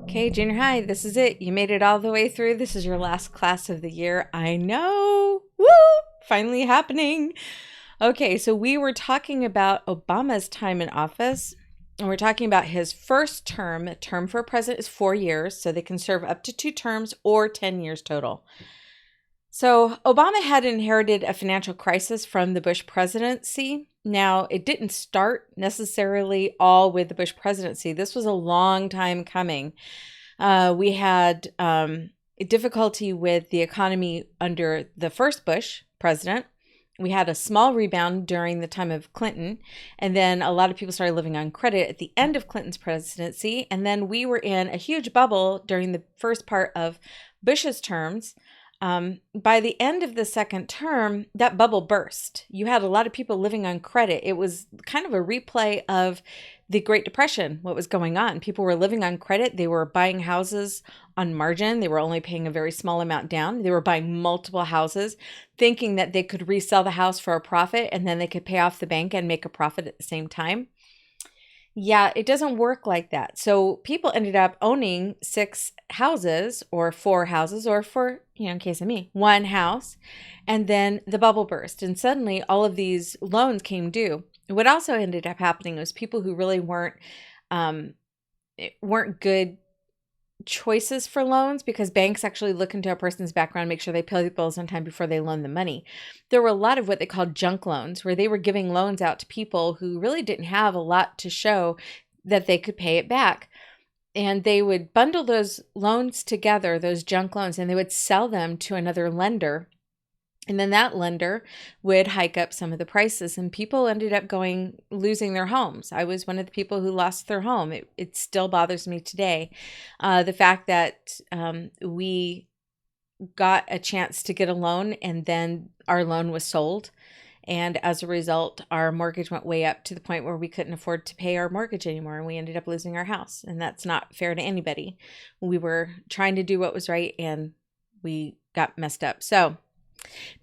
Okay, junior high, this is it. You made it all the way through. This is your last class of the year. I know. Woo! Finally happening. Okay, so we were talking about Obama's time in office, and we're talking about his first term. A term for a president is 4 years, so they can serve up to 2 terms or 10 years total. So Obama had inherited a financial crisis from the Bush presidency. Now, it didn't start necessarily all with the Bush presidency. This was a long time coming. We had difficulty with the economy under the first Bush president. We had a small rebound during the time of Clinton, and then a lot of people started living on credit at the end of Clinton's presidency. And then we were in a huge bubble during the first part of Bush's terms. By the end of the second term, that bubble burst. You had a lot of people living on credit. It was kind of a replay of the Great Depression, what was going on. People were living on credit. They were buying houses on margin. They were only paying a very small amount down. They were buying multiple houses, thinking that they could resell the house for a profit and then they could pay off the bank and make a profit at the same time. Yeah, it doesn't work like that. So people ended up owning 6 houses or 4 houses, or for, in case of me, 1 house. And then the bubble burst and suddenly all of these loans came due. What also ended up happening was people who really weren't good choices for loans, because banks actually look into a person's background, make sure they pay the bills on time before they loan the money. There were a lot of what they called junk loans, where they were giving loans out to people who really didn't have a lot to show that they could pay it back. And they would bundle those loans together, those junk loans, and they would sell them to another lender. And then that lender would hike up some of the prices, and people ended up losing their homes. I was one of the people who lost their home. It still bothers me today. The fact that we got a chance to get a loan and then our loan was sold. And as a result, our mortgage went way up to the point where we couldn't afford to pay our mortgage anymore. And we ended up losing our house. And that's not fair to anybody. We were trying to do what was right and we got messed up. So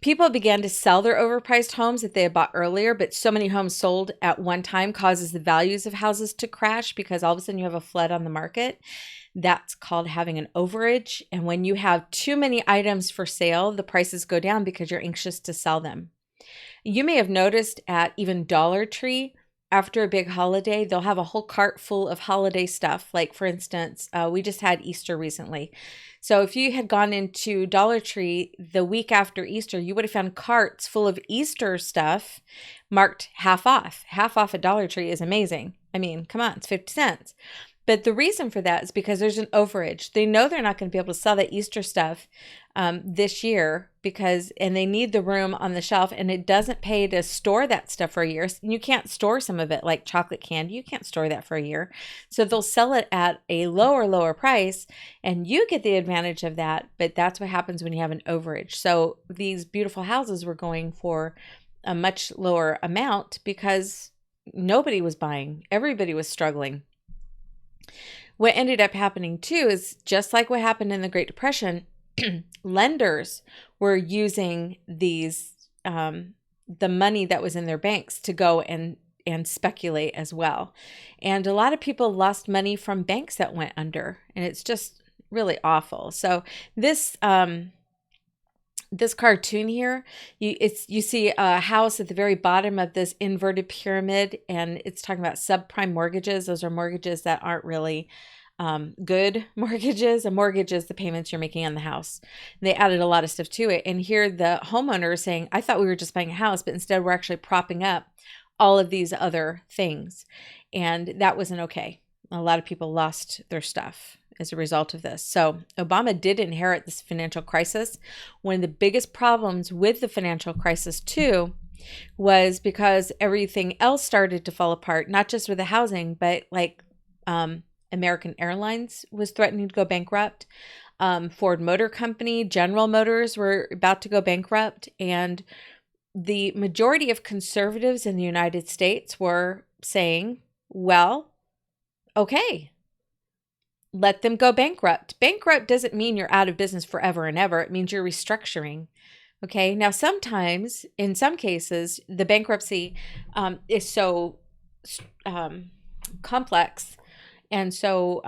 people began to sell their overpriced homes that they had bought earlier, but so many homes sold at one time causes the values of houses to crash, because all of a sudden you have a flood on the market. That's called having an overage. And when you have too many items for sale, the prices go down because you're anxious to sell them. You may have noticed at even Dollar Tree, after a big holiday, they'll have a whole cart full of holiday stuff. Like, for instance, we just had Easter recently. So if you had gone into Dollar Tree the week after Easter, you would have found carts full of Easter stuff marked half off. Half off at Dollar Tree is amazing. I mean, come on, it's 50 cents. But the reason for that is because there's an overage. They know they're not going to be able to sell that Easter stuff this year and they need the room on the shelf, and it doesn't pay to store that stuff for a year. You can't store some of it like chocolate candy. You can't store that for a year. So they'll sell it at a lower price, and you get the advantage of that. But that's what happens when you have an overage. So these beautiful houses were going for a much lower amount because nobody was buying. Everybody was struggling. What ended up happening too is just like what happened in the Great Depression, lenders were using the money that was in their banks to go and speculate as well. And a lot of people lost money from banks that went under, and it's just really awful. So this cartoon here, you see a house at the very bottom of this inverted pyramid, and it's talking about subprime mortgages. Those are mortgages that aren't really good mortgages. A mortgage is the payments you're making on the house. They added a lot of stuff to it. And here the homeowner is saying, I thought we were just buying a house, but instead we're actually propping up all of these other things. And that wasn't okay. A lot of people lost their stuff as a result of this. So Obama did inherit this financial crisis. One of the biggest problems with the financial crisis too was because everything else started to fall apart, not just with the housing, but like American Airlines was threatening to go bankrupt. Ford Motor Company, General Motors were about to go bankrupt. And the majority of conservatives in the United States were saying, well, okay, let them go bankrupt. Bankrupt doesn't mean you're out of business forever and ever. It means you're restructuring. Okay. Now, sometimes, in some cases, the bankruptcy is so complex and so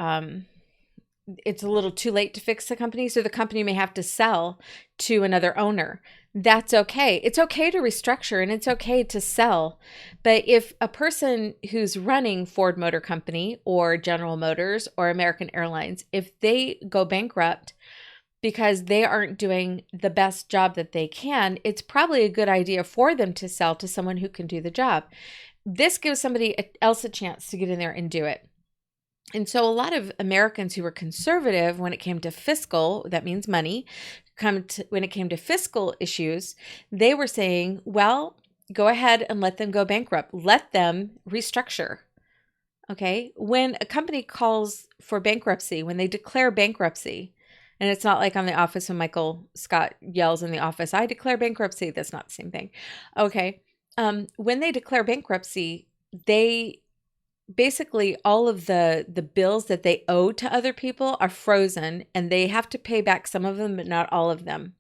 it's a little too late to fix the company, so the company may have to sell to another owner. That's okay. It's okay to restructure and it's okay to sell. But if a person who's running Ford Motor Company or General Motors or American Airlines, if they go bankrupt because they aren't doing the best job that they can, it's probably a good idea for them to sell to someone who can do the job. This gives somebody else a chance to get in there and do it. And so a lot of Americans who were conservative when it came to fiscal, that means money, when it came to fiscal issues, they were saying, well, go ahead and let them go bankrupt. Let them restructure. Okay. When a company calls for bankruptcy, when they declare bankruptcy, and it's not like on The Office when Michael Scott yells in the office, I declare bankruptcy. That's not the same thing. Okay. When they declare bankruptcy, they basically all of the bills that they owe to other people are frozen and they have to pay back some of them, but not all of them.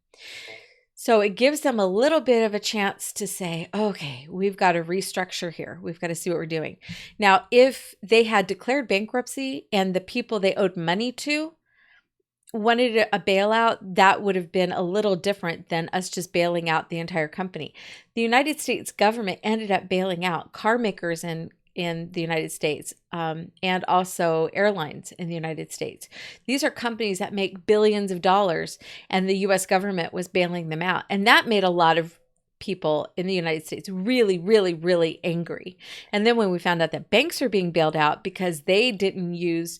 So it gives them a little bit of a chance to say, okay, we've got to restructure here. We've got to see what we're doing. Now, if they had declared bankruptcy and the people they owed money to wanted a bailout, that would have been a little different than us just bailing out the entire company. The United States government ended up bailing out car makers in the United States, and also airlines in the United States. These are companies that make billions of dollars, and the U.S. government was bailing them out. And that made a lot of people in the United States really, really, really angry. And then when we found out that banks are being bailed out because they didn't use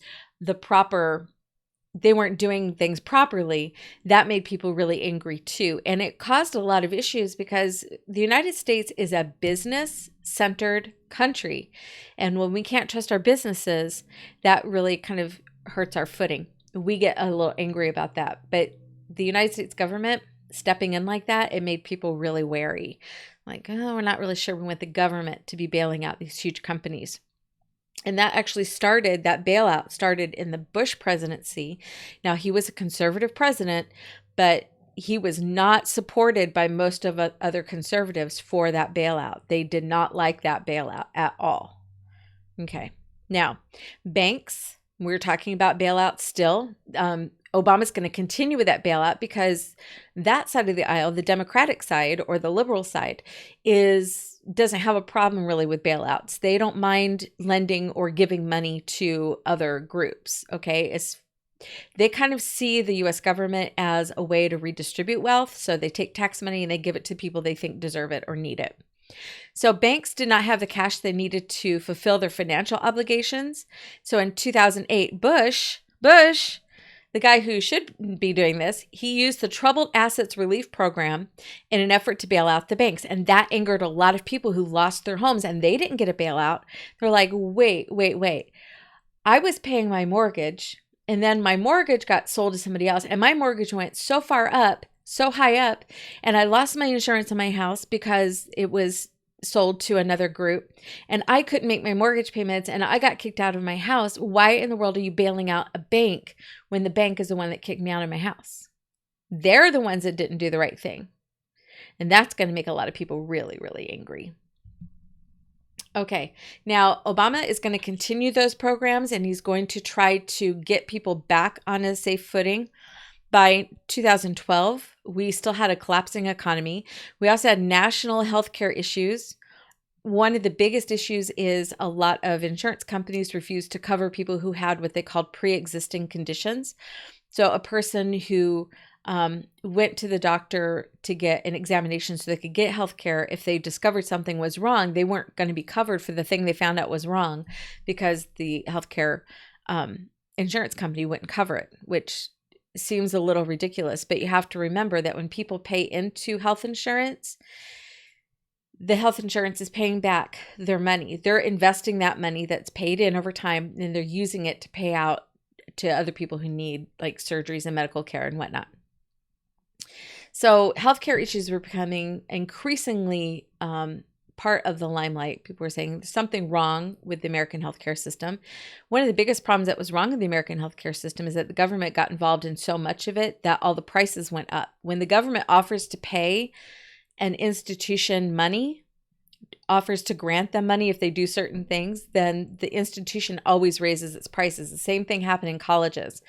they weren't doing things properly, that made people really angry too. And it caused a lot of issues because the United States is a business-centered country. And when we can't trust our businesses, that really kind of hurts our footing. We get a little angry about that. But the United States government stepping in like that, it made people really wary. Like, oh, we're not really sure we want the government to be bailing out these huge companies. And that bailout started in the Bush presidency. Now, he was a conservative president, but he was not supported by most of other conservatives for that bailout. They did not like that bailout at all. Okay. Now, banks, we're talking about bailouts still. Obama's going to continue with that bailout because that side of the aisle, the Democratic side or the liberal side, doesn't have a problem really with bailouts. They don't mind lending or giving money to other groups. Okay. They kind of see the US government as a way to redistribute wealth. So they take tax money and they give it to people they think deserve it or need it. So banks did not have the cash they needed to fulfill their financial obligations. So in 2008, Bush, the guy who should be doing this, he used the Troubled Assets Relief Program in an effort to bail out the banks. And that angered a lot of people who lost their homes and they didn't get a bailout. They're like, wait. I was paying my mortgage and then my mortgage got sold to somebody else and my mortgage went so high up, and I lost my insurance on my house because it was sold to another group and I couldn't make my mortgage payments and I got kicked out of my house. Why in the world are you bailing out a bank when the bank is the one that kicked me out of my house? They're the ones that didn't do the right thing. And that's going to make a lot of people really, really angry. Okay, now Obama is going to continue those programs and he's going to try to get people back on a safe footing. By 2012, we still had a collapsing economy. We also had national healthcare issues. One of the biggest issues is a lot of insurance companies refused to cover people who had what they called pre-existing conditions. So a person who went to the doctor to get an examination so they could get healthcare, if they discovered something was wrong, they weren't going to be covered for the thing they found out was wrong because the healthcare insurance company wouldn't cover it, which seems a little ridiculous, but you have to remember that when people pay into health insurance, the health insurance is paying back their money. They're investing that money that's paid in over time, and they're using it to pay out to other people who need like surgeries and medical care and whatnot. So healthcare issues were becoming increasingly part of the limelight. People were saying there's something wrong with the American healthcare system. One of the biggest problems that was wrong with the American healthcare system is that the government got involved in so much of it that all the prices went up. When the government offers to pay an institution money, offers to grant them money if they do certain things, then the institution always raises its prices. The same thing happened in colleges.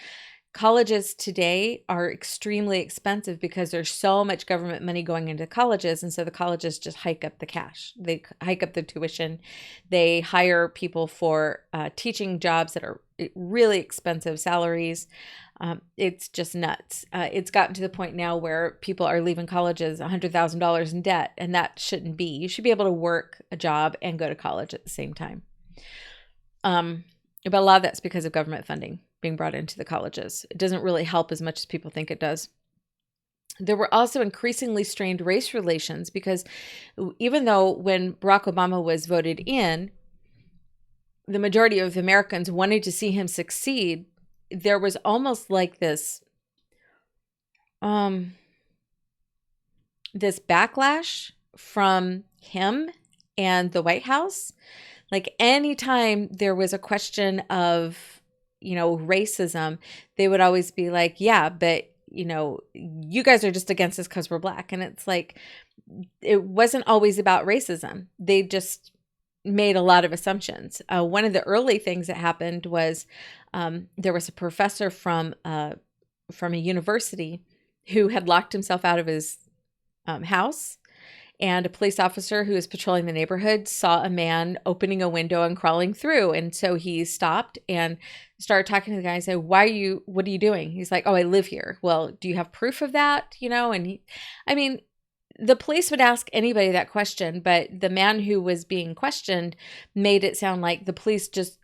Colleges today are extremely expensive because there's so much government money going into colleges. And so the colleges just hike up the cash. They hike up the tuition. They hire people for teaching jobs that are really expensive salaries. It's just nuts. It's gotten to the point now where people are leaving colleges $100,000 in debt, and that shouldn't be. You should be able to work a job and go to college at the same time. But a lot of that's because of government funding being brought into the colleges. It doesn't really help as much as people think it does. There were also increasingly strained race relations because even though when Barack Obama was voted in, the majority of Americans wanted to see him succeed, there was almost like this backlash from him and the White House. Like anytime there was a question of, racism, they would always be like, yeah, but, you guys are just against us because we're Black. And it's like, it wasn't always about racism. They just made a lot of assumptions. One of the early things that happened was there was a professor from a university who had locked himself out of his house. And a police officer who was patrolling the neighborhood saw a man opening a window and crawling through. And so he stopped and started talking to the guy and said, what are you doing? He's like, oh, I live here. Well, do you have proof of that? And the police would ask anybody that question, but the man who was being questioned made it sound like the police just,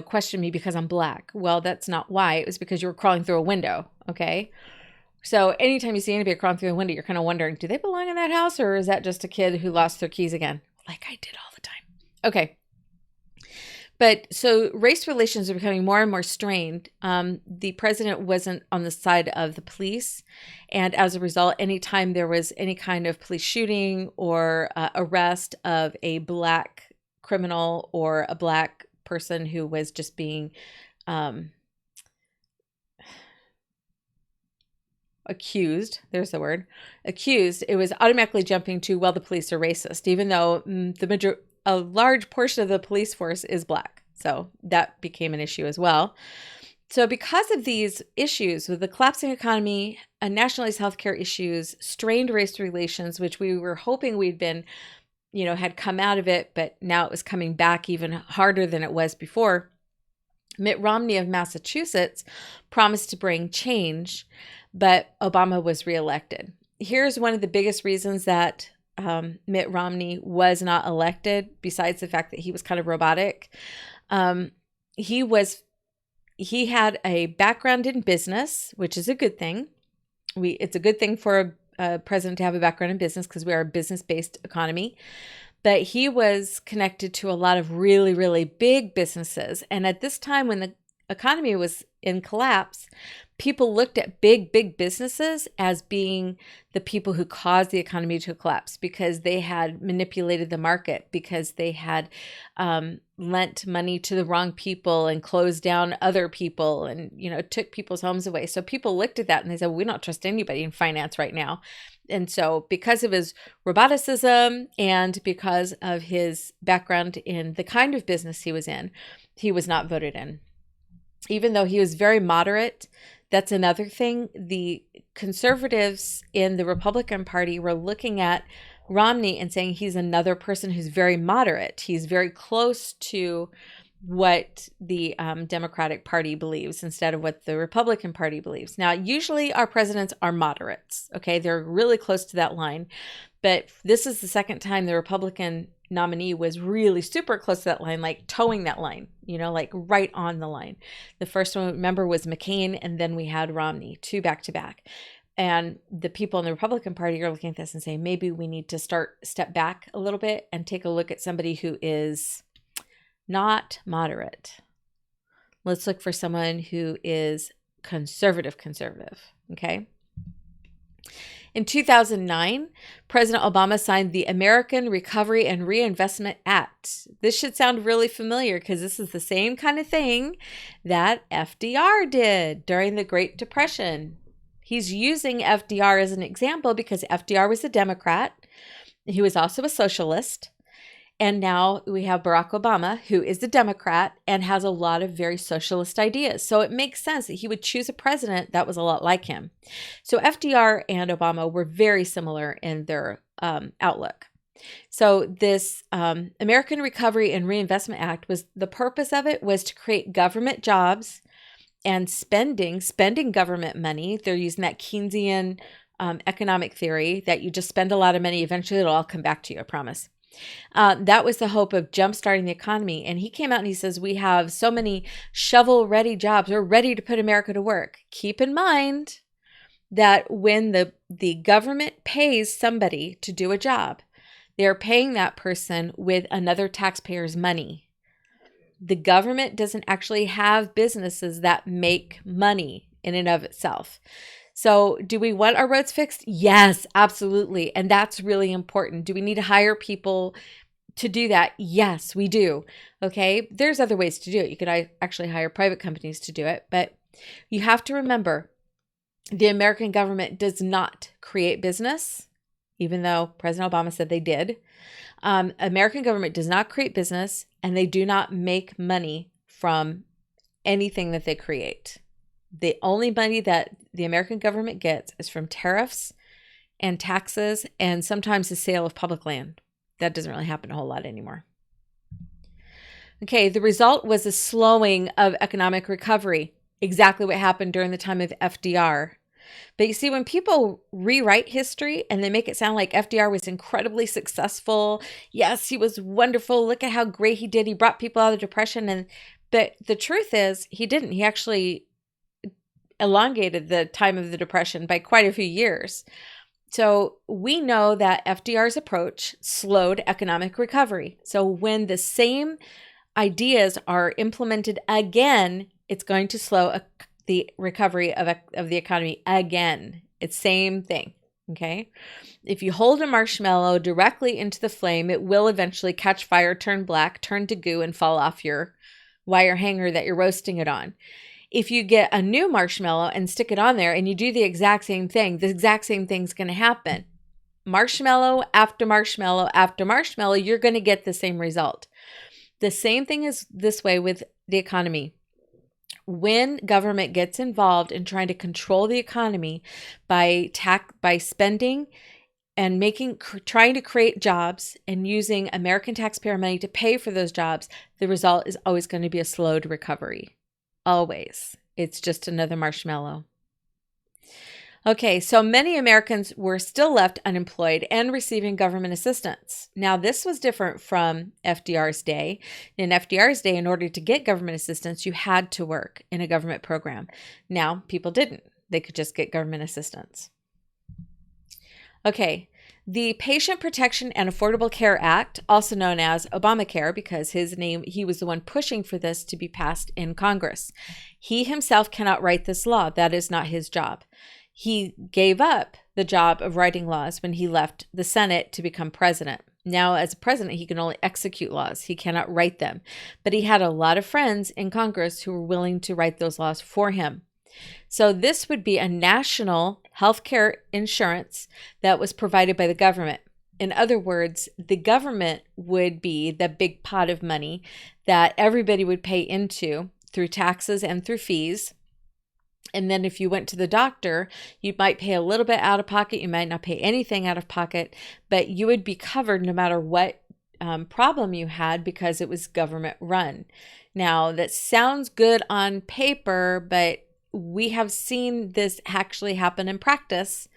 questioned me because I'm Black. Well, that's not why. It was because you were crawling through a window. Okay. So anytime you see anybody crawling through a window, you're kind of wondering, do they belong in that house, or is that just a kid who lost their keys again? Like I did all the time. Okay. But so race relations are becoming more and more strained. The president wasn't on the side of the police. And as a result, anytime there was any kind of police shooting or arrest of a Black criminal or a Black person who was just being accused, there's the word, accused, it was automatically jumping to, well, the police are racist, even though a large portion of the police force is Black. So that became an issue as well. So because of these issues with the collapsing economy, nationalized healthcare issues, strained race relations, which we were hoping we'd been, had come out of it, but now it was coming back even harder than it was before, Mitt Romney of Massachusetts promised to bring change, but Obama was reelected. Here's one of the biggest reasons that Mitt Romney was not elected, besides the fact that he was kind of robotic. He had a background in business, which is a good thing. It's a good thing for a president to have a background in business because we are a business-based economy. But he was connected to a lot of really, really big businesses. And at this time when the economy was in collapse, people looked at big businesses as being the people who caused the economy to collapse because they had manipulated the market, because they had lent money to the wrong people and closed down other people and, took people's homes away. So people looked at that and they said, we don't trust anybody in finance right now. And so because of his roboticism and because of his background in the kind of business he was in, he was not voted in. Even though he was very moderate, that's another thing. The conservatives in the Republican Party were looking at Romney and saying he's another person who's very moderate. He's very close to what the Democratic Party believes instead of what the Republican Party believes. Now, usually our presidents are moderates, okay? They're really close to that line. But this is the second time the Republican nominee was really super close to that line, like towing that line, like right on the line. The first one, remember, was McCain, and then we had Romney, two back to back. And the people in the Republican Party are looking at this and saying, maybe we need to step back a little bit and take a look at somebody who is not moderate. Let's look for someone who is conservative, okay? In 2009, President Obama signed the American Recovery and Reinvestment Act. This should sound really familiar because this is the same kind of thing that FDR did during the Great Depression. He's using FDR as an example because FDR was a Democrat. He was also a socialist. And now we have Barack Obama, who is a Democrat and has a lot of very socialist ideas. So it makes sense that he would choose a president that was a lot like him. So FDR and Obama were very similar in their outlook. So this American Recovery and Reinvestment Act, was the purpose of it was to create government jobs and spending government money. They're using that Keynesian economic theory that you just spend a lot of money, eventually it'll all come back to you, I promise. That was the hope of jumpstarting the economy. And he came out and he says, we have so many shovel-ready jobs. We're ready to put America to work. Keep in mind that when the government pays somebody to do a job, they're paying that person with another taxpayer's money. The government doesn't actually have businesses that make money in and of itself. So do we want our roads fixed? Yes, absolutely. And that's really important. Do we need to hire people to do that? Yes, we do. Okay. There's other ways to do it. You could actually hire private companies to do it, but you have to remember the American government does not create business, even though President Obama said they did. American government does not create business, and they do not make money from anything that they create. The only money that the American government gets is from tariffs and taxes and sometimes the sale of public land. That doesn't really happen a whole lot anymore. Okay, the result was a slowing of economic recovery, exactly what happened during the time of FDR. But you see, when people rewrite history and they make it sound like FDR was incredibly successful, yes, he was wonderful, look at how great he did, he brought people out of depression, but the truth is he didn't. He actually elongated the time of the Depression by quite a few years. So we know that FDR's approach slowed economic recovery. So when the same ideas are implemented again, it's going to slow the recovery of the economy again. It's same thing. Okay. If you hold a marshmallow directly into the flame, it will eventually catch fire, turn black, turn to goo, and fall off your wire hanger that you're roasting it on. If you get a new marshmallow and stick it on there and you do the exact same thing, the exact same thing's going to happen. Marshmallow after marshmallow after marshmallow, you're going to get the same result. The same thing is this way with the economy. When government gets involved in trying to control the economy by spending and trying to create jobs and using American taxpayer money to pay for those jobs, the result is always going to be a slowed recovery. Always. It's just another marshmallow. Okay, so many Americans were still left unemployed and receiving government assistance. Now, this was different from FDR's day. In FDR's day, in order to get government assistance, you had to work in a government program. Now, people didn't. They could just get government assistance. Okay, the Patient Protection and Affordable Care Act, also known as Obamacare, because he was the one pushing for this to be passed in Congress. He himself cannot write this law. That is not his job. He gave up the job of writing laws when he left the Senate to become president. Now, as a president, he can only execute laws. He cannot write them. But he had a lot of friends in Congress who were willing to write those laws for him. So this would be a national healthcare insurance that was provided by the government. In other words, the government would be the big pot of money that everybody would pay into through taxes and through fees. And then if you went to the doctor, you might pay a little bit out of pocket. You might not pay anything out of pocket, but you would be covered no matter what problem you had because it was government run. Now, that sounds good on paper, but we have seen this actually happen in practice,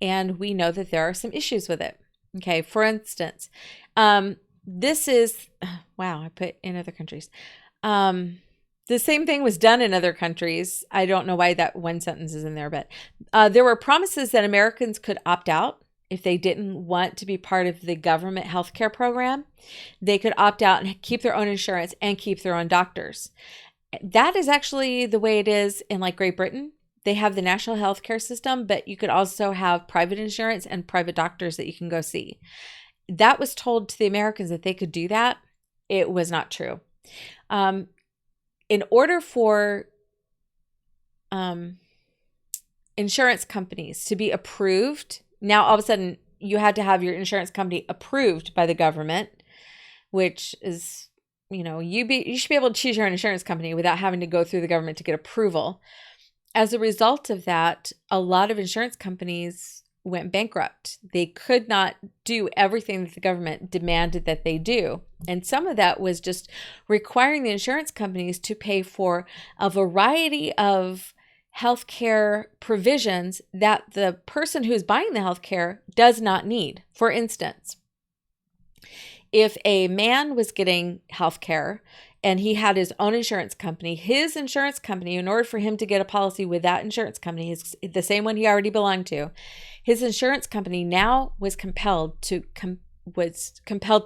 and we know that there are some issues with it. Okay, for instance, this is, wow, I put in other countries. The same thing was done in other countries. I don't know why that one sentence is in there, but there were promises that Americans could opt out if they didn't want to be part of the government healthcare program. They could opt out and keep their own insurance and keep their own doctors. That is actually the way it is in like Great Britain. They have the national healthcare system, but you could also have private insurance and private doctors that you can go see. That was told to the Americans that they could do that. It was not true. In order for insurance companies to be approved, now all of a sudden you had to have your insurance company approved by the government, which is, you should be able to choose your own insurance company without having to go through the government to get approval. As a result of that, a lot of insurance companies went bankrupt. They could not do everything that the government demanded that they do. And some of that was just requiring the insurance companies to pay for a variety of healthcare provisions that the person who's buying the healthcare does not need. For instance, if a man was getting healthcare and he had his own insurance company, in order for him to get a policy with that insurance company, the same one he already belonged to, his insurance company now was compelled to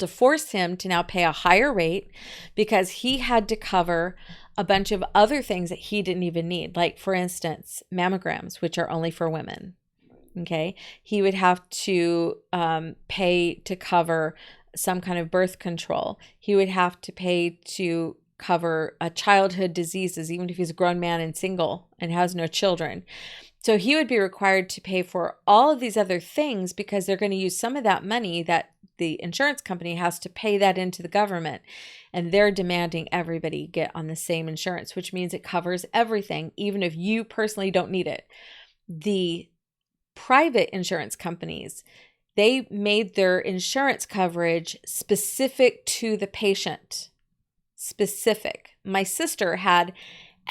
force him to now pay a higher rate because he had to cover a bunch of other things that he didn't even need. Like, for instance, mammograms, which are only for women. Okay. He would have to pay to cover some kind of birth control. He would have to pay to cover childhood diseases, even if he's a grown man and single and has no children. So he would be required to pay for all of these other things because they're going to use some of that money that the insurance company has to pay that into the government. And they're demanding everybody get on the same insurance, which means it covers everything, even if you personally don't need it. The private insurance companies, they made their insurance coverage specific to the patient. Specific. My sister had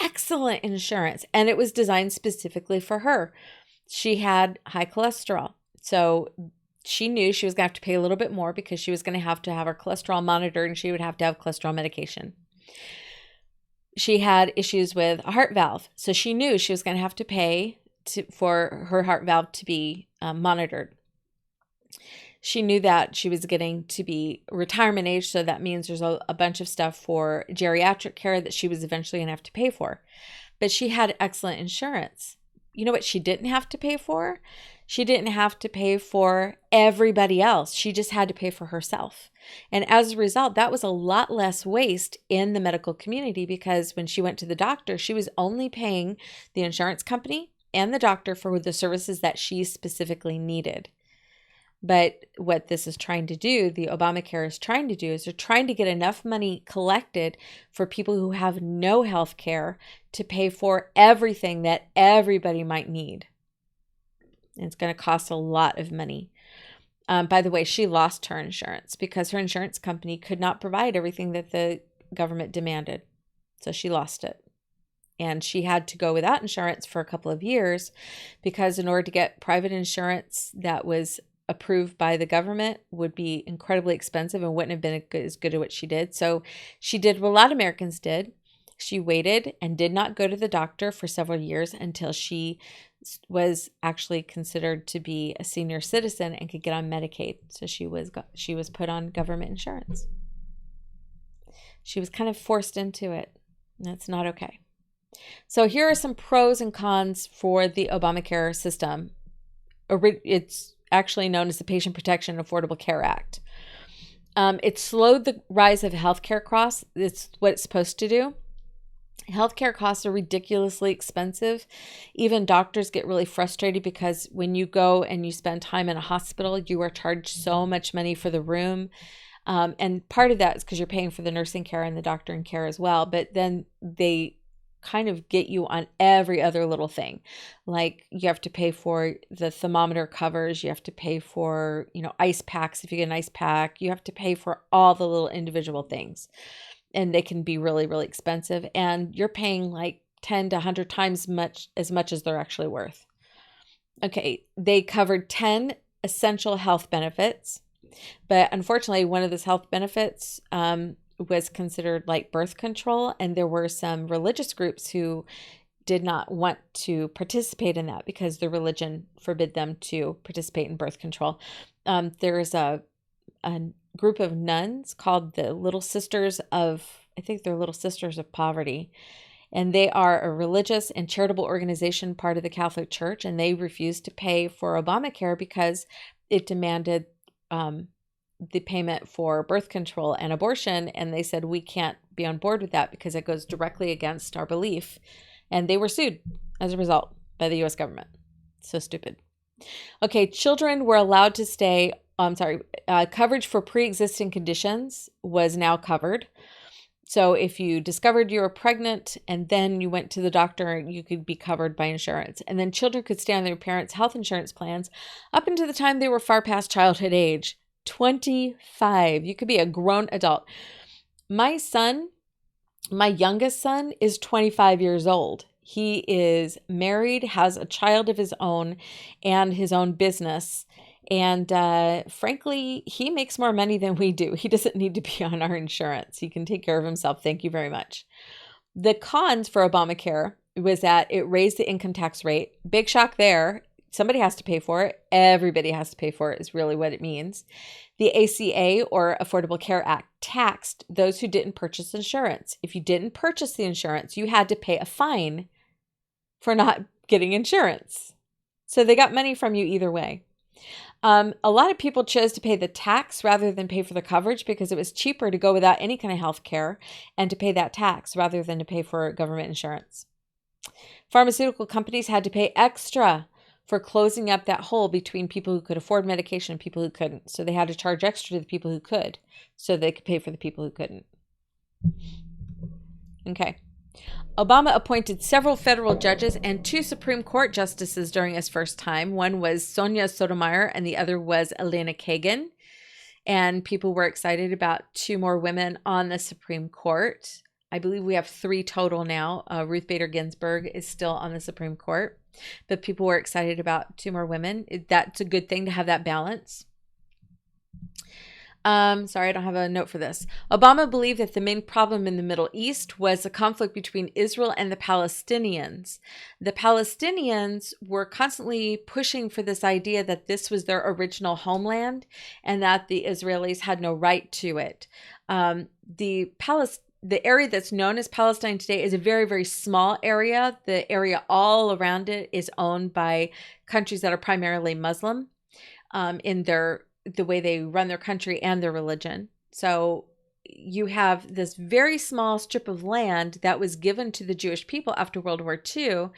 excellent insurance, and it was designed specifically for her. She had high cholesterol, so she knew she was going to have to pay a little bit more because she was going to have her cholesterol monitored, and she would have to have cholesterol medication. She had issues with a heart valve, so she knew she was going to have to pay for her heart valve to be monitored. She knew that she was getting to be retirement age, so that means there's a bunch of stuff for geriatric care that she was eventually going to have to pay for. But she had excellent insurance. You know what she didn't have to pay for? She didn't have to pay for everybody else. She just had to pay for herself. And as a result, that was a lot less waste in the medical community because when she went to the doctor, she was only paying the insurance company and the doctor for the services that she specifically needed. But what this is trying to do, the Obamacare is trying to do, is they're trying to get enough money collected for people who have no health care to pay for everything that everybody might need. And it's going to cost a lot of money. By the way, she lost her insurance because her insurance company could not provide everything that the government demanded. So she lost it. And she had to go without insurance for a couple of years because in order to get private insurance that was approved by the government would be incredibly expensive and wouldn't have been as good at what she did. So she did what a lot of Americans did. She waited and did not go to the doctor for several years until she was actually considered to be a senior citizen and could get on Medicaid. So she was put on government insurance. She was kind of forced into it. That's not okay. So here are some pros and cons for the Obamacare system. It's actually known as the Patient Protection and Affordable Care Act. It slowed the rise of healthcare costs. It's what it's supposed to do. Healthcare costs are ridiculously expensive. Even doctors get really frustrated because when you go and you spend time in a hospital, you are charged so much money for the room. And part of that is because you're paying for the nursing care and the doctoring care as well. But then they kind of get you on every other little thing. Like you have to pay for the thermometer covers, you have to pay for, ice packs if you get an ice pack, you have to pay for all the little individual things. And they can be really, really expensive. And you're paying like 10 to 100 times as much as they're actually worth. Okay, they covered 10 essential health benefits. But unfortunately, one of those health benefits was considered like birth control, and there were some religious groups who did not want to participate in that because their religion forbid them to participate in birth control. There's a group of nuns called the Little Sisters of, I think they're Little Sisters of Poverty, and they are a religious and charitable organization part of the Catholic Church, and they refused to pay for Obamacare because it demanded the payment for birth control and abortion, and they said we can't be on board with that because it goes directly against our belief, and they were sued as a result by the U.S. government. So stupid. Okay, children were allowed to stay I'm sorry, coverage for pre-existing conditions was now covered. So if you discovered you were pregnant and then you went to the doctor, you could be covered by insurance. And then children could stay on their parents' health insurance plans up until the time they were far past childhood age, 25. You could be a grown adult. My youngest son is 25 years old. He is married, has a child of his own, and his own business. And frankly, he makes more money than we do. He doesn't need to be on our insurance. He can take care of himself. Thank you very much. The cons for Obamacare was that it raised the income tax rate. Big shock there. Somebody has to pay for it. Everybody has to pay for it is really what it means. The ACA, or Affordable Care Act, taxed those who didn't purchase insurance. If you didn't purchase the insurance, you had to pay a fine for not getting insurance. So they got money from you either way. A lot of people chose to pay the tax rather than pay for the coverage because it was cheaper to go without any kind of health care and to pay that tax rather than to pay for government insurance. Pharmaceutical companies had to pay extra for closing up that hole between people who could afford medication and people who couldn't. So they had to charge extra to the people who could so they could pay for the people who couldn't. Okay. Obama appointed several federal judges and 2 Supreme Court justices during his first time. One was Sonia Sotomayor and the other was Elena Kagan. And people were excited about 2 more women on the Supreme Court. I believe we have 3 total now. Ruth Bader Ginsburg is still on the Supreme Court, but people were excited about 2 more women. That's a good thing to have that balance. Sorry, I don't have a note for this. Obama believed that the main problem in the Middle East was the conflict between Israel and the Palestinians. The Palestinians were constantly pushing for this idea that this was their original homeland and that the Israelis had no right to it. The area that's known as Palestine today is a very, very small area. The area all around it is owned by countries that are primarily Muslim in the way they run their country and their religion. So you have this very small strip of land that was given to the Jewish people after World War II.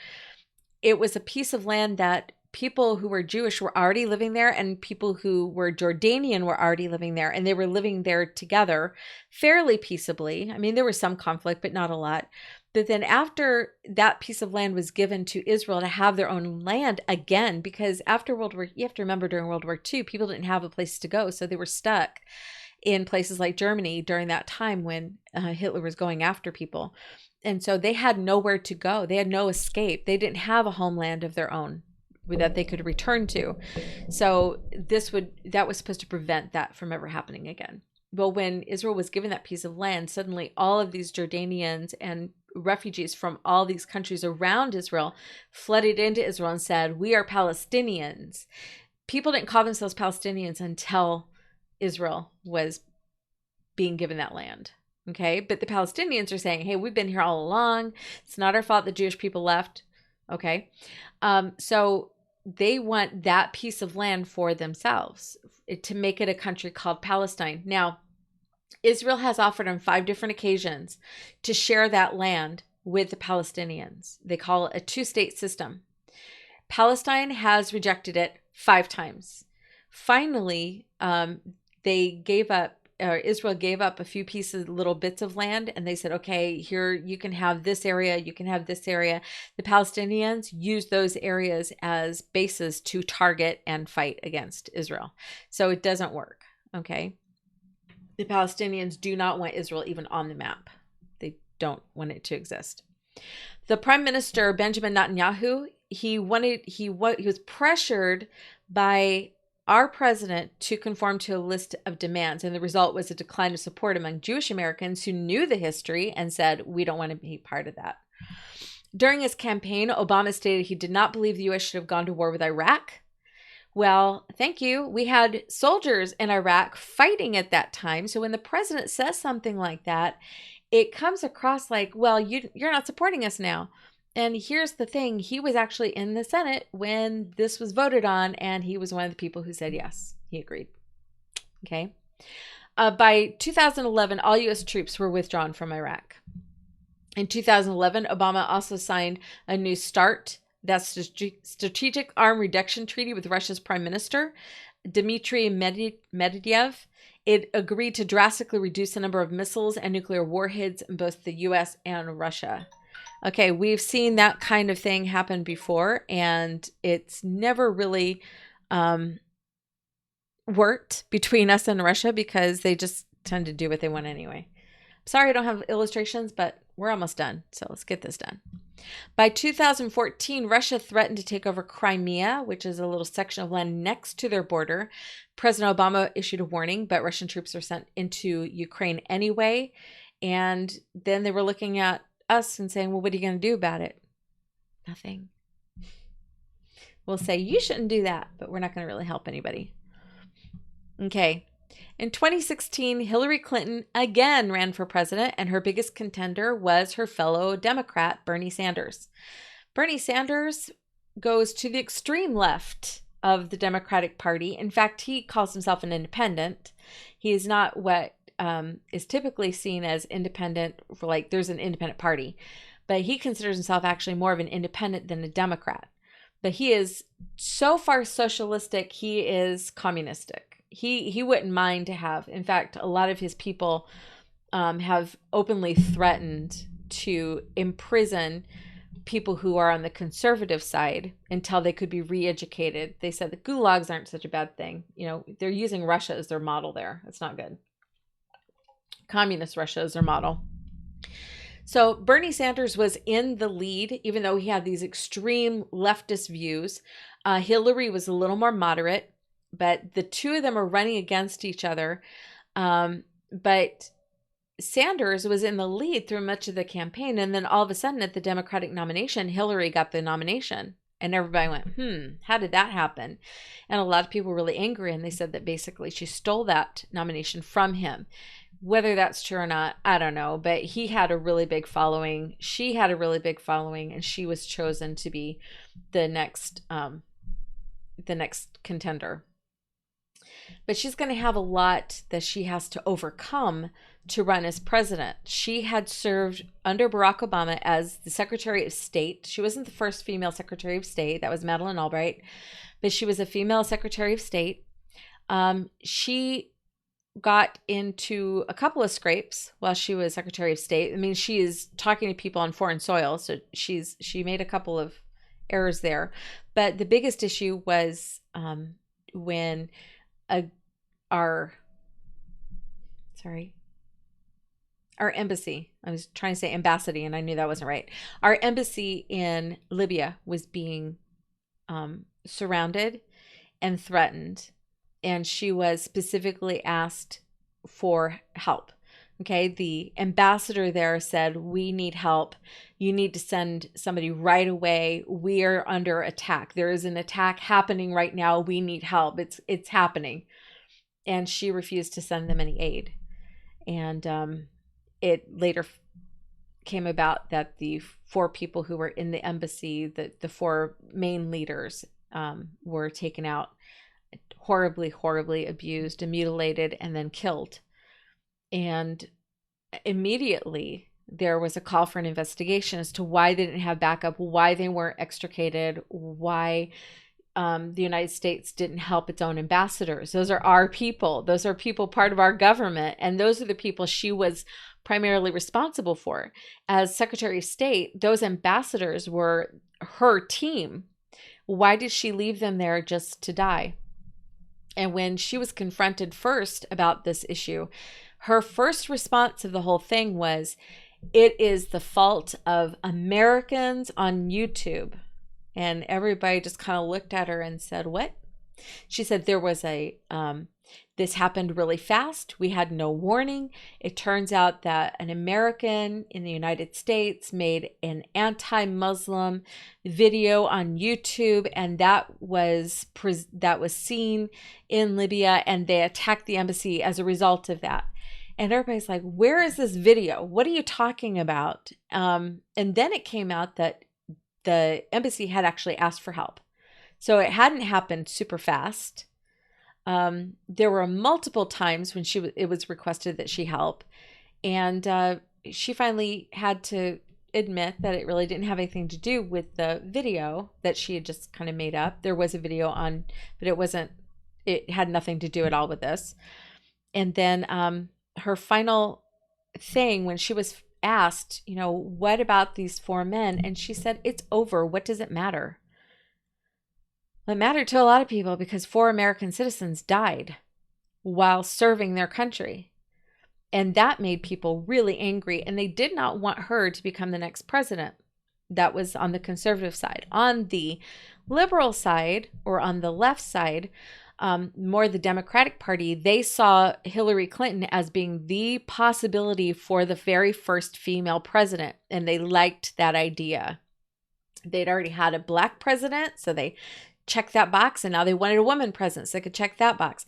It was a piece of land that people who were Jewish were already living there, and people who were Jordanian were already living there, and they were living there together fairly peaceably. I mean, there was some conflict, but not a lot. But then after that piece of land was given to Israel to have their own land again, because after you have to remember during World War II, people didn't have a place to go. So they were stuck in places like Germany during that time when Hitler was going after people. And so they had nowhere to go. They had no escape. They didn't have a homeland of their own that they could return to. So that was supposed to prevent that from ever happening again. Well, when Israel was given that piece of land, suddenly all of these Jordanians and refugees from all these countries around Israel flooded into Israel and said, "We are Palestinians." People didn't call themselves Palestinians until Israel was being given that land. Okay. But the Palestinians are saying, "Hey, we've been here all along. It's not our fault the Jewish people left." Okay. So they want that piece of land for themselves to make it a country called Palestine. Now, Israel has offered on 5 different occasions to share that land with the Palestinians. They call it a 2-state system. Palestine has rejected it 5 times. Finally, Israel gave up a few pieces, little bits of land, and they said, okay, here, you can have this area, you can have this area. The Palestinians used those areas as bases to target and fight against Israel. So it doesn't work, okay? The Palestinians do not want Israel even on the map. They don't want it to exist. The Prime Minister, Benjamin Netanyahu, he was pressured by our president to conform to a list of demands, and the result was a decline of support among Jewish Americans who knew the history and said, we don't want to be part of that. During his campaign, Obama stated he did not believe the U.S. should have gone to war with Iraq. Well, thank you. We had soldiers in Iraq fighting at that time. So when the president says something like that, it comes across like, well, you're not supporting us now. And here's the thing. He was actually in the Senate when this was voted on, and he was one of the people who said yes. He agreed. Okay. By 2011, all U.S. troops were withdrawn from Iraq. In 2011, Obama also signed a new START, that's the Strategic Arm Reduction Treaty, with Russia's prime minister. Dmitry Medvedev, it agreed to drastically reduce the number of missiles and nuclear warheads in both the US and Russia. Okay, we've seen that kind of thing happen before, and it's never really worked between us and Russia because they just tend to do what they want anyway. Sorry I don't have illustrations, but we're almost done, so let's get this done. By 2014, Russia threatened to take over Crimea, which is a little section of land next to their border. President Obama issued a warning, but Russian troops were sent into Ukraine anyway. And then they were looking at us and saying, well, what are you going to do about it? Nothing. We'll say, you shouldn't do that, but we're not going to really help anybody. Okay. In 2016, Hillary Clinton again ran for president, and her biggest contender was her fellow Democrat, Bernie Sanders. Bernie Sanders goes to the extreme left of the Democratic Party. In fact, he calls himself an independent. He is not what is typically seen as independent, for like there's an independent party, but he considers himself actually more of an independent than a Democrat. But he is so far socialistic, he is communistic. He wouldn't mind to have. In fact, a lot of his people have openly threatened to imprison people who are on the conservative side until they could be re-educated. They said the gulags aren't such a bad thing. You know, they're using Russia as their model there. It's not good. Communist Russia is their model. So Bernie Sanders was in the lead, even though he had these extreme leftist views. Hillary was a little more moderate, but the two of them are running against each other. But Sanders was in the lead through much of the campaign. And then all of a sudden at the Democratic nomination, Hillary got the nomination. And everybody went, how did that happen? And a lot of people were really angry. And they said that basically she stole that nomination from him. Whether that's true or not, I don't know. But he had a really big following. She had a really big following. And she was chosen to be the next contender. But she's going to have a lot that she has to overcome to run as president. She had served under Barack Obama as the Secretary of State. She wasn't the first female Secretary of State. That was Madeleine Albright. But she was a female Secretary of State. She got into a couple of scrapes while she was Secretary of State. I mean, she is talking to people on foreign soil, so she made a couple of errors there. But the biggest issue was when our embassy, I was trying to say embassy and I knew that wasn't right. Our embassy in Libya was being surrounded and threatened, and she was specifically asked for help. Okay, the ambassador there said, we need help. You need to send somebody right away. We are under attack. There is an attack happening right now. We need help. It's happening. And she refused to send them any aid. And it later came about that the four people who were in the embassy, the four main leaders, were taken out, horribly abused and mutilated and then killed. And immediately there was a call for an investigation as to why they didn't have backup, why they weren't extricated, why the United States didn't help its own ambassadors. Those are our people. Those are people part of our government. And those are the people she was primarily responsible for. As Secretary of State, those ambassadors were her team. Why did she leave them there just to die? And when she was confronted first about this issue, her first response to the whole thing was, it is the fault of Americans on YouTube. And everybody just kind of looked at her and said, what? She said there was this happened really fast. We had no warning. It turns out that an American in the United States made an anti-Muslim video on YouTube, and that was seen in Libya, and they attacked the embassy as a result of that. And everybody's like, where is this video? What are you talking about? And then it came out that the embassy had actually asked for help. So it hadn't happened super fast. There were multiple times when it was requested that she help. And she finally had to admit that it really didn't have anything to do with the video that she had just kind of made up. There was a video on, but it wasn't it had nothing to do at all with this. And then her final thing, when she was asked, what about these 4 men? And she said, it's over. What does it matter? Well, it mattered to a lot of people because 4 American citizens died while serving their country. And that made people really angry. And they did not want her to become the next president. That was on the conservative side. On the liberal side, or on the left side, more the Democratic Party, they saw Hillary Clinton as being the possibility for the very first female president. And they liked that idea. They'd already had a black president, so they checked that box. And now they wanted a woman president, so they could check that box.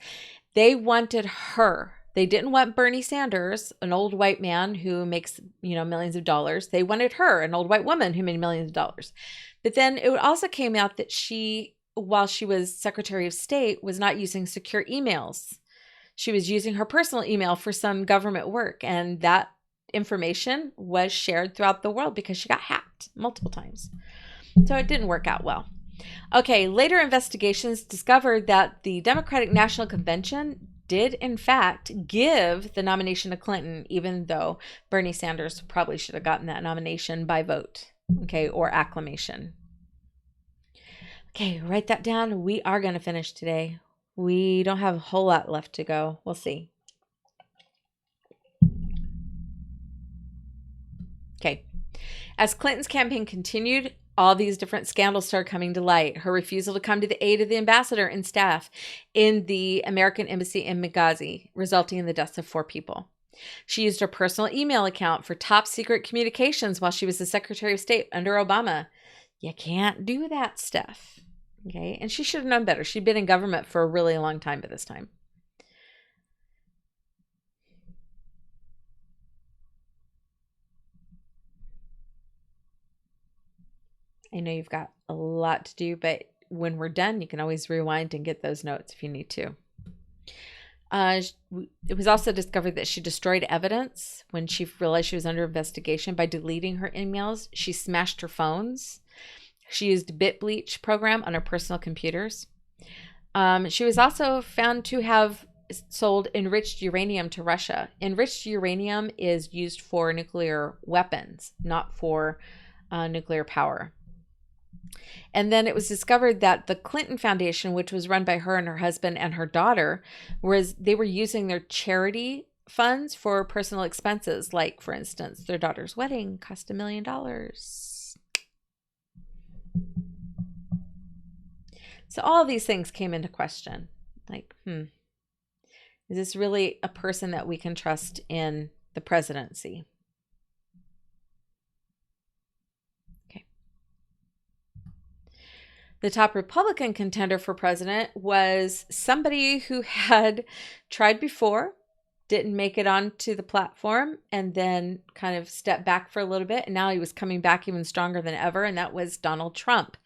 They wanted her. They didn't want Bernie Sanders, an old white man who makes, millions of dollars. They wanted her, an old white woman who made millions of dollars. But then it also came out that she, while she was Secretary of State, was not using secure emails. She was using her personal email for some government work. And that information was shared throughout the world because she got hacked multiple times. So it didn't work out well. Okay, later investigations discovered that the Democratic National Convention did, in fact, give the nomination to Clinton, even though Bernie Sanders probably should have gotten that nomination by vote, okay, or acclamation. Okay, write that down. We are going to finish today. We don't have a whole lot left to go. We'll see. Okay. As Clinton's campaign continued, all these different scandals started coming to light. Her refusal to come to the aid of the ambassador and staff in the American embassy in Benghazi, resulting in the deaths of 4 people. She used her personal email account for top secret communications while she was the Secretary of State under Obama. You can't do that stuff. Okay. And she should have known better. She'd been in government for a really long time by this time. I know you've got a lot to do, but when we're done, you can always rewind and get those notes if you need to. It was also discovered that she destroyed evidence when she realized she was under investigation by deleting her emails. She smashed her phones. She used BitBleach program on her personal computers. She was also found to have sold enriched uranium to Russia. Enriched uranium is used for nuclear weapons, not for nuclear power. And then it was discovered that the Clinton Foundation, which was run by her and her husband and her daughter, they were using their charity funds for personal expenses. Like, for instance, their daughter's wedding cost $1 million. So all these things came into question. Like, is this really a person that we can trust in the presidency? The top Republican contender for president was somebody who had tried before, didn't make it onto the platform, and then kind of stepped back for a little bit. And now he was coming back even stronger than ever. And that was Donald Trump.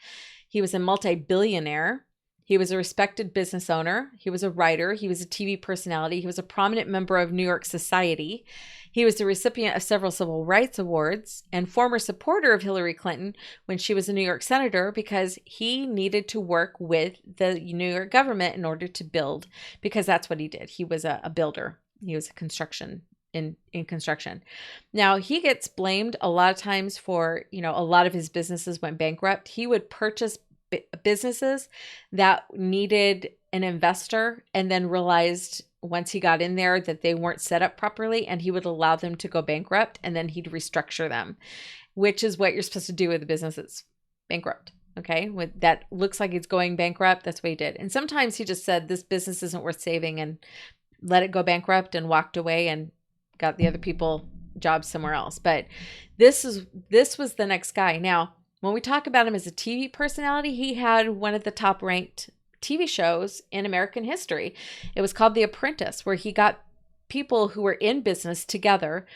He was a multi-billionaire. He was a respected business owner. He was a writer. He was a TV personality. He was a prominent member of New York society. He was the recipient of several civil rights awards and former supporter of Hillary Clinton when she was a New York senator because he needed to work with the New York government in order to build, because that's what he did. He was a builder. He was in construction. Now, he gets blamed a lot of times for, a lot of his businesses went bankrupt. He would purchase businesses that needed an investor and then realized once he got in there that they weren't set up properly, and he would allow them to go bankrupt, and then he'd restructure them, which is what you're supposed to do with a business that's bankrupt. Okay. With that looks like it's going bankrupt. That's what he did. And sometimes he just said, this business isn't worth saving, and let it go bankrupt and walked away and got the other people jobs somewhere else. But this was the next guy. Now, when we talk about him as a TV personality, he had one of the top ranked TV shows in American history. It was called The Apprentice, where he got people who were in business together,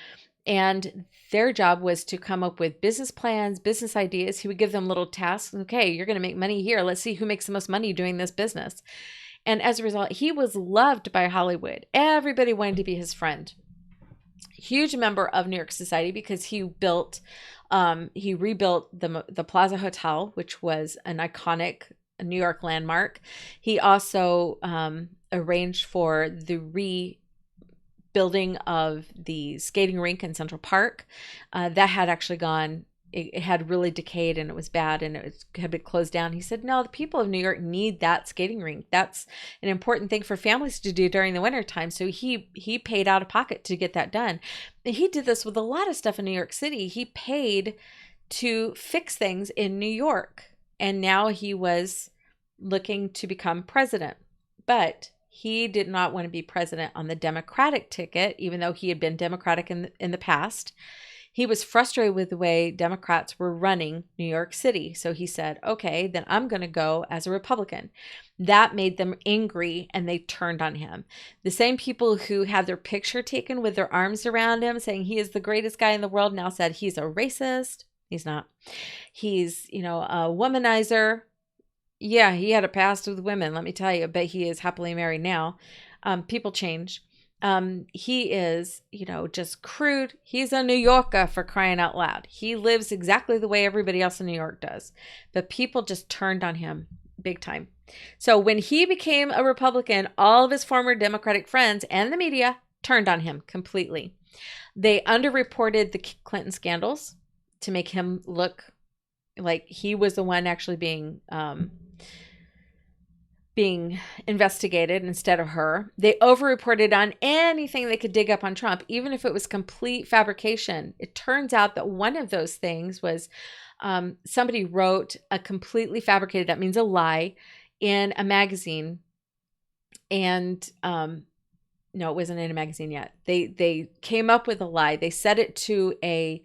and their job was to come up with business plans, business ideas. He would give them little tasks. Okay, you're going to make money here. Let's see who makes the most money doing this business. And as a result, he was loved by Hollywood. Everybody wanted to be his friend. Huge member of New York society because he rebuilt the Plaza Hotel, which was an iconic New York landmark. He also arranged for the rebuilding of the skating rink in Central Park. That had actually gone, it had really decayed and it was bad and had been closed down. He said, no, the people of New York need that skating rink. That's an important thing for families to do during the wintertime. So he paid out of pocket to get that done. And he did this with a lot of stuff in New York City. He paid to fix things in New York. And now he was looking to become president. But he did not want to be president on the Democratic ticket, even though he had been Democratic in the past. He was frustrated with the way Democrats were running New York City. So he said, okay, then I'm going to go as a Republican. That made them angry and they turned on him. The same people who had their picture taken with their arms around him saying he is the greatest guy in the world now said he's a racist. He's not. He's, a womanizer. Yeah, he had a past with women, let me tell you, but he is happily married now. People change. He is, just crude. He's a New Yorker, for crying out loud. He lives exactly the way everybody else in New York does. But people just turned on him big time. So when he became a Republican, all of his former Democratic friends and the media turned on him completely. They underreported the Clinton scandals to make him look like he was the one actually being investigated instead of her. They overreported on anything they could dig up on Trump, even if it was complete fabrication. It turns out that one of those things was somebody wrote a completely fabricated, that means a lie, in a magazine. And no, it wasn't in a magazine yet. They came up with a lie. They said it to a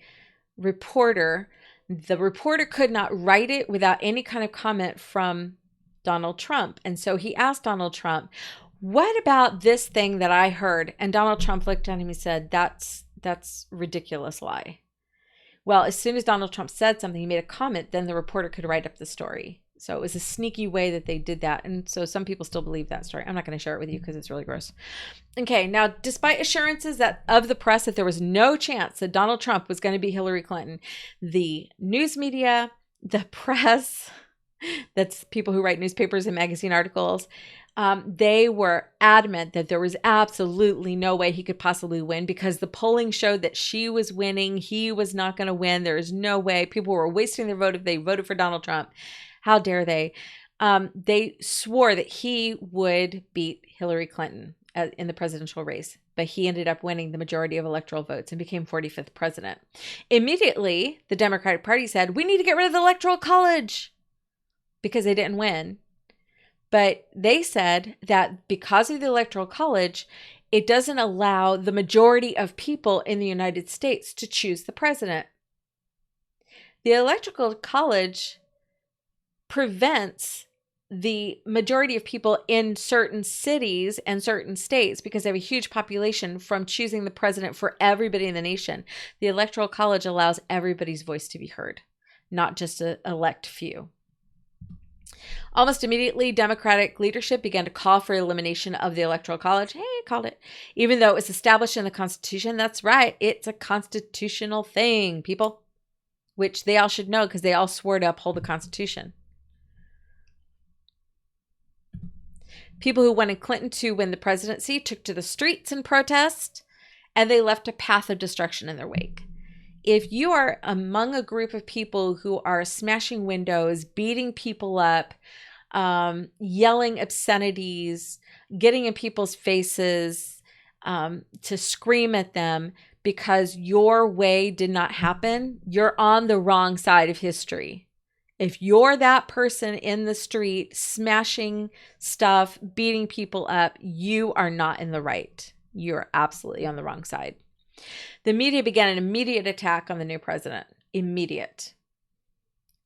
reporter. The reporter could not write it without any kind of comment from Donald Trump. And so he asked Donald Trump, what about this thing that I heard? And Donald Trump looked at him and said, that's ridiculous lie. Well, as soon as Donald Trump said something, he made a comment, then the reporter could write up the story. So it was a sneaky way that they did that. And so some people still believe that story. I'm not going to share it with you because it's really gross. Okay, now, despite assurances of the press that there was no chance that Donald Trump was going to be Hillary Clinton, the news media, the press, that's people who write newspapers and magazine articles, they were adamant that there was absolutely no way he could possibly win because the polling showed that she was winning. He was not going to win. There is no way. People were wasting their vote if they voted for Donald Trump. How dare they? They swore that he would beat Hillary Clinton in the presidential race, but he ended up winning the majority of electoral votes and became 45th president. Immediately, the Democratic Party said, we need to get rid of the Electoral College because they didn't win. But they said that because of the Electoral College, it doesn't allow the majority of people in the United States to choose the president. The Electoral College prevents the majority of people in certain cities and certain states, because they have a huge population, from choosing the president for everybody in the nation. The Electoral College allows everybody's voice to be heard, not just an elect few. Almost immediately, Democratic leadership began to call for elimination of the Electoral College. Hey, I called it. Even though it was established in the Constitution, that's right, it's a constitutional thing, people, which they all should know because they all swore to uphold the Constitution. People who wanted Clinton to win the presidency took to the streets in protest, and they left a path of destruction in their wake. If you are among a group of people who are smashing windows, beating people up, yelling obscenities, getting in people's faces to scream at them because your way did not happen, you're on the wrong side of history. If you're that person in the street smashing stuff, beating people up, you are not in the right. You're absolutely on the wrong side. The media began an immediate attack on the new president. Immediate.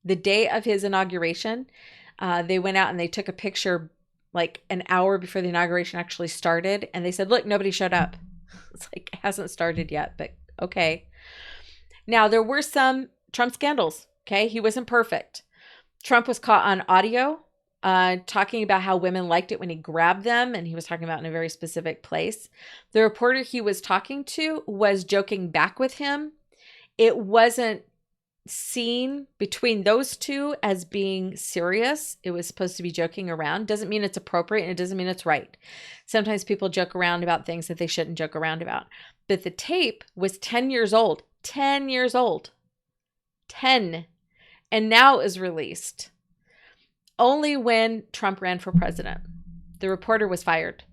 The day of his inauguration, they went out and they took a picture like an hour before the inauguration actually started. And they said, look, nobody showed up. It's like, it hasn't started yet, but okay. Now, there were some Trump scandals. Okay, he wasn't perfect. Trump was caught on audio talking about how women liked it when he grabbed them, and he was talking about in a very specific place. The reporter he was talking to was joking back with him. It wasn't seen between those two as being serious. It was supposed to be joking around. Doesn't mean it's appropriate, and it doesn't mean it's right. Sometimes people joke around about things that they shouldn't joke around about. But the tape was 10 years old. 10 years old. 10. And now is released. Only when Trump ran for president. The reporter was fired.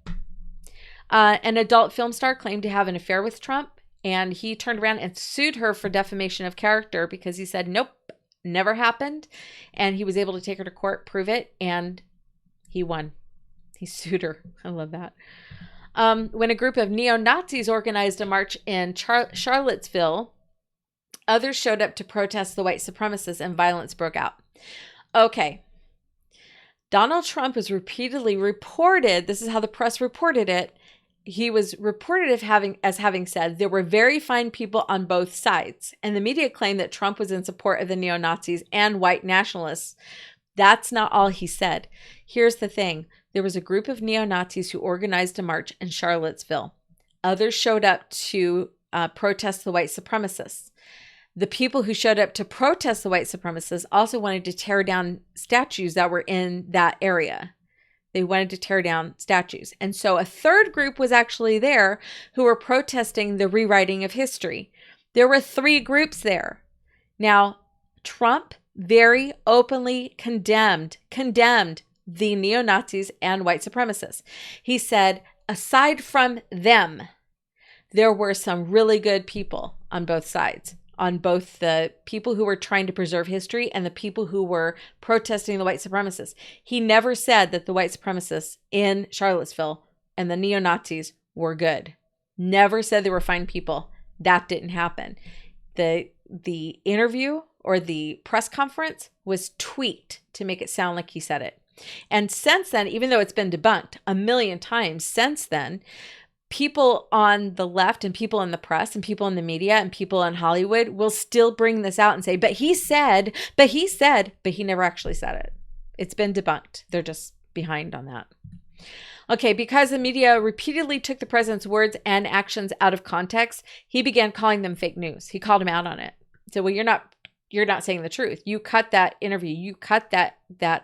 An adult film star claimed to have an affair with Trump, and he turned around and sued her for defamation of character because he said, nope, never happened. And he was able to take her to court, prove it, and he won. He sued her. I love that. When a group of neo-Nazis organized a march in Charlottesville, others showed up to protest the white supremacists, and violence broke out. Okay. Donald Trump was repeatedly reported, this is how the press reported it, he was reported as having said there were very fine people on both sides. And the media claimed that Trump was in support of the neo-Nazis and white nationalists. That's not all he said. Here's the thing. There was a group of neo-Nazis who organized a march in Charlottesville. Others showed up to protest the white supremacists. The people who showed up to protest the white supremacists also wanted to tear down statues that were in that area. They wanted to tear down statues. And so a third group was actually there who were protesting the rewriting of history. There were 3 groups there. Now, Trump very openly condemned the neo-Nazis and white supremacists. He said, aside from them, there were some really good people on both sides. On both the people who were trying to preserve history and the people who were protesting the white supremacists. He never said that the white supremacists in Charlottesville and the neo-Nazis were good. Never said they were fine people. That didn't happen. The interview or the press conference was tweaked to make it sound like he said it. And since then, even though it's been debunked a million times since then, people on the left and people in the press and people in the media and people in Hollywood will still bring this out and say, but he never actually said it. It's been debunked. They're just behind on that. Okay, because the media repeatedly took the president's words and actions out of context, he began calling them fake news. He called him out on it. So, well, you're not saying the truth. You cut that interview. You cut that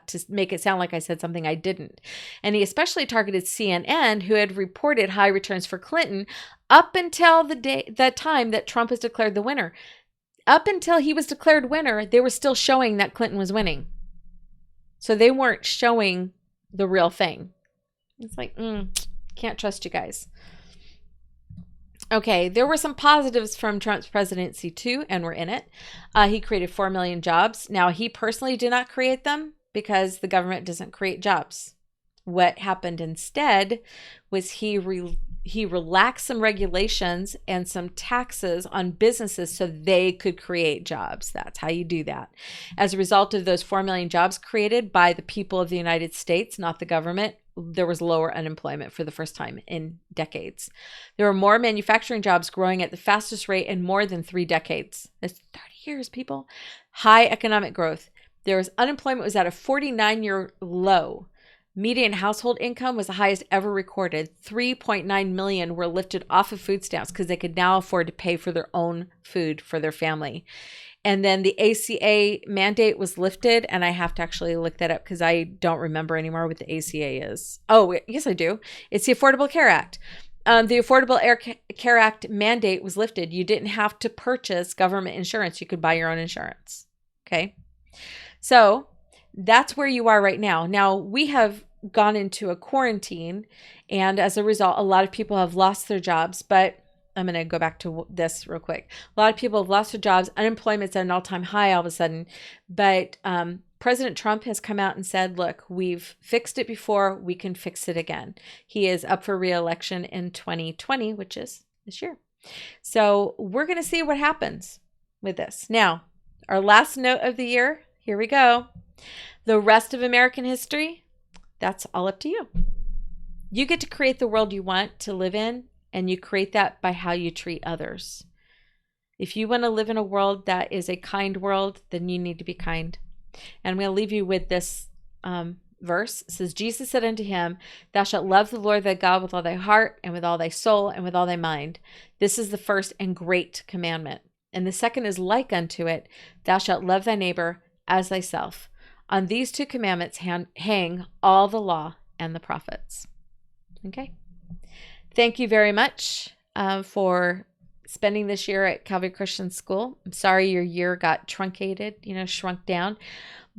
to make it sound like I said something I didn't. And he especially targeted CNN, who had reported high returns for Clinton up until the time that Trump was declared the winner. Up until he was declared winner, they were still showing that Clinton was winning. So they weren't showing the real thing. It's like, can't trust you guys. Okay, there were some positives from Trump's presidency too, and we're in it. He created 4 million jobs. Now, he personally did not create them because the government doesn't create jobs. What happened instead was he relaxed some regulations and some taxes on businesses so they could create jobs. That's how you do that. As a result of those 4 million jobs created by the people of the United States, not the government, there was lower unemployment for the first time in decades. There were more manufacturing jobs growing at the fastest rate in more than 3 decades. That's 30 years, people. High economic growth. Unemployment was at a 49-year low. Median household income was the highest ever recorded. 3.9 million were lifted off of food stamps because they could now afford to pay for their own food for their family. And then the ACA mandate was lifted, and I have to actually look that up because I don't remember anymore what the ACA is. Oh, yes, I do. It's the Affordable Care Act. The Affordable Care Act mandate was lifted. You didn't have to purchase government insurance. You could buy your own insurance. Okay. So that's where you are right now. Now, we have gone into a quarantine, and as a result, a lot of people have lost their jobs, but I'm going to go back to this real quick. A lot of people have lost their jobs. Unemployment's at an all-time high all of a sudden. But President Trump has come out and said, look, we've fixed it before. We can fix it again. He is up for re-election in 2020, which is this year. So we're going to see what happens with this. Now, our last note of the year, here we go. The rest of American history, that's all up to you. You get to create the world you want to live in, and you create that by how you treat others. If you want to live in a world that is a kind world, then you need to be kind. And I'm going to leave you with this verse. It says, Jesus said unto him, thou shalt love the Lord thy God with all thy heart and with all thy soul and with all thy mind. This is the first and great commandment. And the second is like unto it, thou shalt love thy neighbor as thyself. On these two commandments hang all the law and the prophets. Okay. Thank you very much for spending this year at Calvary Christian School. I'm sorry your year got truncated, shrunk down.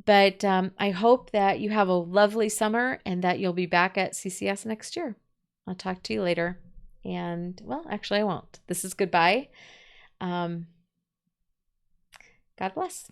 But I hope that you have a lovely summer and that you'll be back at CCS next year. I'll talk to you later. And, well, actually, I won't. This is goodbye. God bless.